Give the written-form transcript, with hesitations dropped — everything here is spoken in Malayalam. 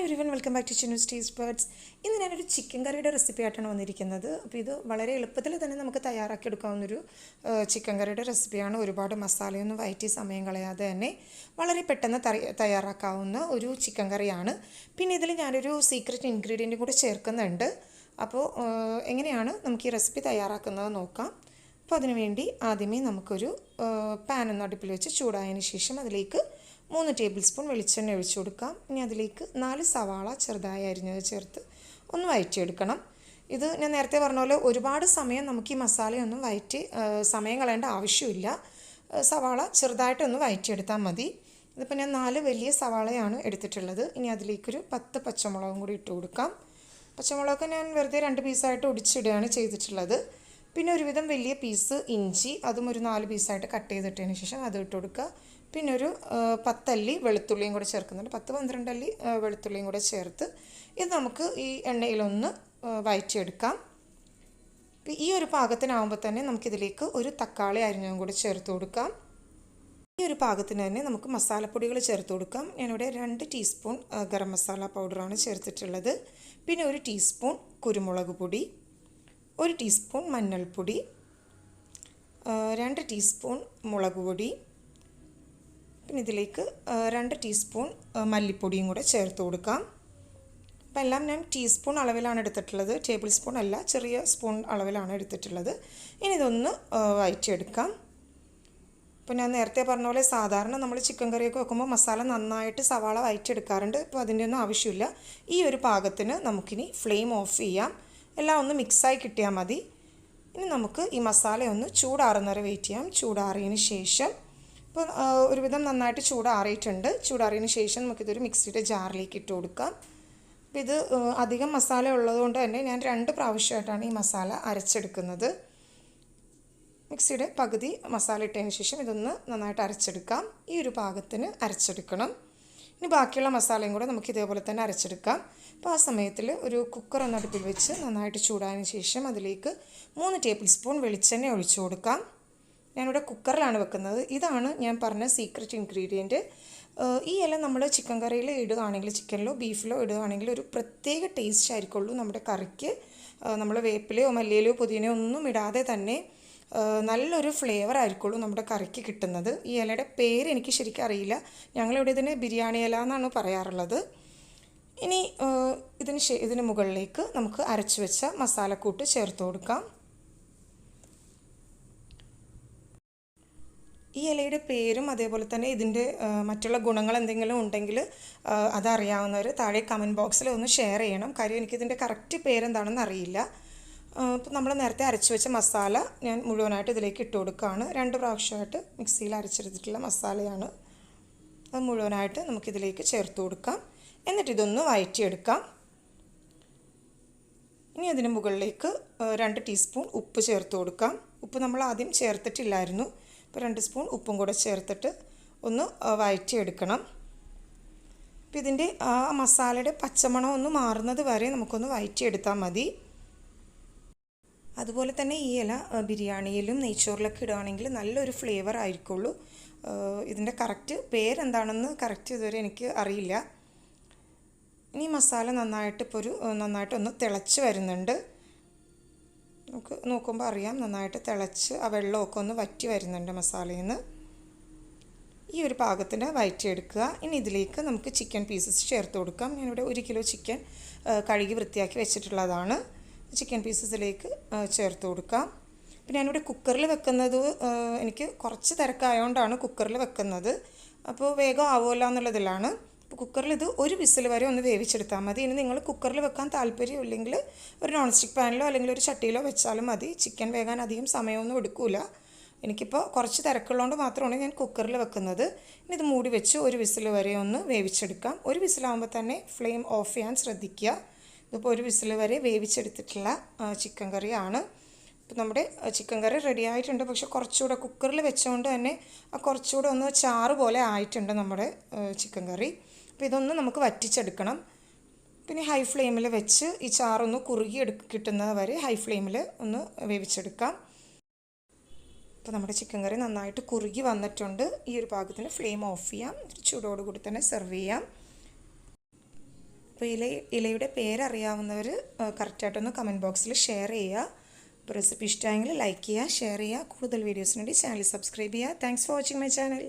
Hi everyone, welcome back to Chinnu's taste buds. ഇന്ന് ഞാനൊരു ചിക്കൻ കറിയുടെ റെസിപ്പി ആയിട്ടാണ് വന്നിരിക്കുന്നത്. അപ്പോൾ ഇത് വളരെ എളുപ്പത്തിൽ തന്നെ നമുക്ക് തയ്യാറാക്കിയെടുക്കാവുന്നൊരു ചിക്കൻ കറിയുടെ റെസിപ്പിയാണ്. ഒരുപാട് മസാലയൊന്നും വഴറ്റി സമയം കളയാതെ തന്നെ വളരെ പെട്ടെന്ന് തയ്യാറാക്കാവുന്ന ഒരു ചിക്കൻ കറിയാണ്. പിന്നെ ഇതിൽ ഞാനൊരു സീക്രട്ട് ഇൻഗ്രീഡിയൻറ്റും കൂടെ ചേർക്കുന്നുണ്ട്. അപ്പോൾ എങ്ങനെയാണ് നമുക്ക് ഈ റെസിപ്പി തയ്യാറാക്കുന്നത് നോക്കാം. അപ്പോൾ അതിനുവേണ്ടി ആദ്യമേ നമുക്കൊരു പാൻ ഒന്ന് അടുപ്പിൽ വെച്ച് ചൂടായതിന് ശേഷം അതിലേക്ക് 3 ടേബിൾ സ്പൂൺ വെളിച്ചെണ്ണ ഒഴിച്ചു കൊടുക്കാം. ഇനി അതിലേക്ക് 4 സവാള ചെറുതായി അരിഞ്ഞത് ചേർത്ത് ഒന്ന് വഴറ്റിയെടുക്കണം. ഇത് ഞാൻ നേരത്തെ പറഞ്ഞ പോലെ ഒരുപാട് സമയം നമുക്ക് ഈ മസാലയൊന്നും വഴറ്റി സമയം കളയേണ്ട ആവശ്യമില്ല. സവാള ചെറുതായിട്ടൊന്ന് വഴറ്റിയെടുത്താൽ മതി. ഇതിപ്പോൾ ഞാൻ 4 വലിയ സവാളയാണ് എടുത്തിട്ടുള്ളത്. ഇനി അതിലേക്കൊരു 10 പച്ചമുളകും കൂടി ഇട്ട് കൊടുക്കാം. പച്ചമുളകൊക്കെ ഞാൻ വെറുതെ 2 പീസായിട്ട് ഒടിച്ചിടുകയാണ് ചെയ്തിട്ടുള്ളത്. പിന്നെ ഒരുവിധം വലിയ പീസ് ഇഞ്ചി, അതും ഒരു 4 പീസായിട്ട് കട്ട് ചെയ്തിട്ടതിന് ശേഷം അത് ഇട്ട് കൊടുക്കുക. പിന്നെ ഒരു 10 അല്ലി വെളുത്തുള്ളിയും കൂടെ ചേർക്കുന്നുണ്ട്. 10-12 അല്ലി വെളുത്തുള്ളിയും കൂടെ ചേർത്ത് ഇത് നമുക്ക് ഈ എണ്ണയിലൊന്ന് വഴറ്റിയെടുക്കാം. ഈ ഒരു പാകത്തിനാവുമ്പോൾ തന്നെ നമുക്കിതിലേക്ക് ഒരു തക്കാളി അരിഞ്ഞതും കൂടി ചേർത്ത് കൊടുക്കാം. ഈ ഒരു പാകത്തിന് തന്നെ നമുക്ക് മസാലപ്പൊടികൾ ചേർത്ത് കൊടുക്കാം. ഞാനിവിടെ 2 ടീസ്പൂൺ ഗരം മസാല പൗഡറാണ് ചേർത്തിട്ടുള്ളത്. പിന്നെ 1 ടീസ്പൂൺ കുരുമുളക് പൊടി, 1 ടീസ്പൂൺ മഞ്ഞൾപ്പൊടി, 2 ടീസ്പൂൺ മുളക് പൊടി, പിന്നെ ഇതിലേക്ക് 2 ടീസ്പൂൺ മല്ലിപ്പൊടിയും കൂടെ ചേർത്ത് കൊടുക്കാം. അപ്പോൾ എല്ലാം ഞാൻ ടീസ്പൂൺ അളവിലാണ് എടുത്തിട്ടുള്ളത്, ടേബിൾ സ്പൂൺ അല്ല, ചെറിയ സ്പൂൺ അളവിലാണ് എടുത്തിട്ടുള്ളത്. ഇനി ഇതൊന്ന് വഴറ്റിയെടുക്കാം. അപ്പോൾ ഞാൻ നേരത്തെ പറഞ്ഞ പോലെ സാധാരണ നമ്മൾ ചിക്കൻ കറിയൊക്കെ വെക്കുമ്പോൾ മസാല നന്നായിട്ട് സവാള വഴറ്റിയെടുക്കാറുണ്ട്. ഇപ്പോൾ അതിൻ്റെ ഒന്നും ആവശ്യമില്ല. ഈ ഒരു പാകത്തിന് നമുക്കിനി ഫ്ലെയിം ഓഫ് ചെയ്യാം. എല്ലാം ഒന്ന് മിക്സായി കിട്ടിയാൽ മതി. ഇനി നമുക്ക് ഈ മസാല ഒന്ന് ചൂടാറുന്നവരെ വെയിറ്റ് ചെയ്യാം. ചൂടാറിയതിന് ശേഷം ഇപ്പോൾ ഒരുവിധം നന്നായിട്ട് ചൂടാറിയിട്ടുണ്ട്. ചൂടാറിയതിന് ശേഷം നമുക്കിതൊരു മിക്സിയുടെ ജാറിലേക്ക് ഇട്ട് കൊടുക്കാം. അപ്പോൾ ഇത് അധികം മസാല ഉള്ളതുകൊണ്ട് തന്നെ ഞാൻ 2 പ്രാവശ്യമായിട്ടാണ് ഈ മസാല അരച്ചെടുക്കുന്നത്. മിക്സിയുടെ പകുതി മസാല ഇട്ടതിന് ശേഷം ഇതൊന്ന് നന്നായിട്ട് അരച്ചെടുക്കാം. ഈ ഒരു പാകത്തിന് അരച്ചെടുക്കണം. ഇനി ബാക്കിയുള്ള മസാലയും കൂടെ നമുക്ക് ഇതേപോലെ തന്നെ അരച്ചെടുക്കാം. അപ്പോൾ ആ സമയത്തിൽ ഒരു കുക്കർ ഒന്ന് അടുപ്പിൽ വെച്ച് നന്നായിട്ട് ചൂടായതിന് ശേഷം അതിലേക്ക് 3 ടേബിൾ സ്പൂൺ വെളിച്ചെണ്ണ ഒഴിച്ചു കൊടുക്കാം. ഞാനിവിടെ കുക്കറിലാണ് വെക്കുന്നത്. ഇതാണ് ഞാൻ പറഞ്ഞ സീക്രട്ട് ഇൻഗ്രീഡിയൻറ്റ്. ഈ ഇല നമ്മൾ ചിക്കൻ കറിയിൽ ഇടുകയാണെങ്കിൽ, ചിക്കനിലോ ബീഫിലോ ഇടുകയാണെങ്കിൽ ഒരു പ്രത്യേക ടേസ്റ്റ് ആയിരിക്കുള്ളൂ നമ്മുടെ കറിക്ക്. നമ്മൾ വേപ്പിലയോ മല്ലിയിലയോ പുതിനയോ ഒന്നും ഇടാതെ തന്നെ നല്ലൊരു ഫ്ലേവർ ആയിരിക്കുള്ളൂ നമ്മുടെ കറിക്ക് കിട്ടുന്നത്. ഈ ഇലയുടെ പേര് എനിക്ക് ശരിക്കും അറിയില്ല. ഞങ്ങളിവിടെ ഇതിന് ബിരിയാണി ഇല എന്നാണ് പറയാറുള്ളത്. ഇനി ഇതിന് മുകളിലേക്ക് നമുക്ക് അരച്ചു വെച്ച മസാലക്കൂട്ട് ചേർത്ത് കൊടുക്കാം. ഈ ഇലയുടെ പേരും അതേപോലെ തന്നെ ഇതിൻ്റെ മറ്റുള്ള ഗുണങ്ങൾ എന്തെങ്കിലും ഉണ്ടെങ്കിൽ അതറിയാവുന്നവർ താഴെ കമൻറ്റ് ബോക്സിൽ ഒന്ന് ഷെയർ ചെയ്യണം. കാര്യം എനിക്കിതിൻ്റെ കറക്റ്റ് പേരെന്താണെന്ന് അറിയില്ല. ഇപ്പോൾ നമ്മൾ നേരത്തെ അരച്ചു വെച്ച മസാല ഞാൻ മുഴുവനായിട്ട് ഇതിലേക്ക് ഇട്ട് കൊടുക്കുകയാണ്. 2 പ്രാവശ്യമായിട്ട് മിക്സിയിൽ അരച്ചെടുത്തിട്ടുള്ള മസാലയാണ്. അത് മുഴുവനായിട്ട് നമുക്കിതിലേക്ക് ചേർത്ത് കൊടുക്കാം. എന്നിട്ട് ഇതൊന്ന് വഴറ്റിയെടുക്കാം. ഇനി അതിന് മുകളിലേക്ക് 2 ടീസ്പൂൺ ഉപ്പ് ചേർത്ത് കൊടുക്കാം. ഉപ്പ് നമ്മൾ ആദ്യം ചേർത്തിട്ടില്ലായിരുന്നു. ഇപ്പോൾ 2 സ്പൂൺ ഉപ്പും കൂടെ ചേർത്തിട്ട് ഒന്ന് വഴറ്റിയെടുക്കണം. അപ്പോൾ ഇതിൻ്റെ ആ മസാലയുടെ പച്ചമണം ഒന്ന് മാറുന്നത് വരെ നമുക്കൊന്ന് വഴറ്റിയെടുത്താൽ മതി. അതുപോലെ തന്നെ ഈ ഇല ബിരിയാണിയിലും നെയ്ച്ചോറിലൊക്കെ ഇടുകയാണെങ്കിൽ നല്ലൊരു ഫ്ലേവർ ആയിരിക്കുള്ളൂ. ഇതിൻ്റെ കറക്റ്റ് പേരെന്താണെന്ന് കറക്റ്റ് ഇതുവരെ എനിക്ക് അറിയില്ല. ഇനി മസാല നന്നായിട്ടൊന്ന് തിളച്ച് വരുന്നുണ്ട്. നമുക്ക് നോക്കുമ്പോൾ അറിയാം നന്നായിട്ട് തിളച്ച് ആ വെള്ളമൊക്കെ ഒന്ന് വറ്റി വരുന്നുണ്ട് മസാലയിൽ നിന്ന്. ഈ ഒരു പാകത്തിന് വഴറ്റിയെടുക്കുക. ഇനി ഇതിലേക്ക് നമുക്ക് ചിക്കൻ പീസസ് ചേർത്ത് കൊടുക്കാം. ഞാനിവിടെ 1 കിലോ ചിക്കൻ കഴുകി വൃത്തിയാക്കി വെച്ചിട്ടുള്ളതാണ്. ചിക്കൻ പീസസിലേക്ക് ചേർത്ത് കൊടുക്കാം. പിന്നെ ഞാനിവിടെ കുക്കറിൽ വെക്കുന്നത് എനിക്ക് കുറച്ച് തിരക്കായതുകൊണ്ടാണ് കുക്കറിൽ വെക്കുന്നത്. അപ്പോൾ വേഗം ആവുമല്ലോ എന്നുള്ളതിലാണ്. അപ്പോൾ കുക്കറിൽ ഇത് 1 വിസിൽ വരെ ഒന്ന് വേവിച്ചെടുത്താൽ മതി. ഇനി നിങ്ങൾ കുക്കറിൽ വെക്കാൻ താല്പര്യമില്ലെങ്കിൽ ഒരു നോൺ സ്റ്റിക്ക് പാനിലോ അല്ലെങ്കിൽ ഒരു ചട്ടിയിലോ വെച്ചാലും മതി. ചിക്കൻ വേകാൻ അധികം സമയമൊന്നും എടുക്കില്ല. എനിക്കിപ്പോൾ കുറച്ച് തിരക്കുള്ളതുകൊണ്ട് മാത്രമാണ് ഞാൻ കുക്കറിൽ വെക്കുന്നത്. ഇനി ഇത് മൂടി വെച്ച് 1 വിസിൽ വരെ ഒന്ന് വേവിച്ചെടുക്കാം. 1 വിസിലാകുമ്പോൾ തന്നെ ഫ്ലെയിം ഓഫ് ചെയ്യാൻ ശ്രദ്ധിക്കുക. ഇതിപ്പോൾ 1 വിസിൽ വരെ വേവിച്ചെടുത്തിട്ടുള്ള ചിക്കൻ കറിയാണ്. ഇപ്പോൾ നമ്മുടെ ചിക്കൻ കറി റെഡി ആയിട്ടുണ്ട്. പക്ഷെ കുറച്ചുകൂടെ കുക്കറിൽ വെച്ചുകൊണ്ട് തന്നെ കുറച്ചുകൂടെ ഒന്ന് ചാറ് പോലെ ആയിട്ടുണ്ട് നമ്മുടെ ചിക്കൻ കറി. അപ്പോൾ ഇതൊന്ന് നമുക്ക് വറ്റിച്ചെടുക്കണം. പിന്നെ ഹൈ ഫ്ലെയിമിൽ വെച്ച് ഈ ചാറൊന്ന് കിട്ടുന്നത് വരെ ഹൈ ഫ്ലെയിമിൽ ഒന്ന് വേവിച്ചെടുക്കാം. അപ്പോൾ നമ്മുടെ ചിക്കൻ കറി നന്നായിട്ട് കുറുകി വന്നിട്ടുണ്ട്. ഈ ഒരു പാകത്തിന് ഫ്ലെയിം ഓഫ് ചെയ്യാം. ചൂടോടുകൂടി തന്നെ സെർവ് ചെയ്യാം. അപ്പോൾ ഇലയുടെ പേരറിയാവുന്നവർ കറക്റ്റായിട്ടൊന്ന് കമൻറ്റ് ബോക്സിൽ ഷെയർ ചെയ്യുക. അപ്പോൾ റെസിപ്പി ഇഷ്ടമായെങ്കിൽ ലൈക്ക് ചെയ്യുക, ഷെയർ ചെയ്യുക. കൂടുതൽ വീഡിയോസിന് വേണ്ടി ചാനൽ സബ്സ്ക്രൈബ് ചെയ്യുക. Thanks for watching my channel.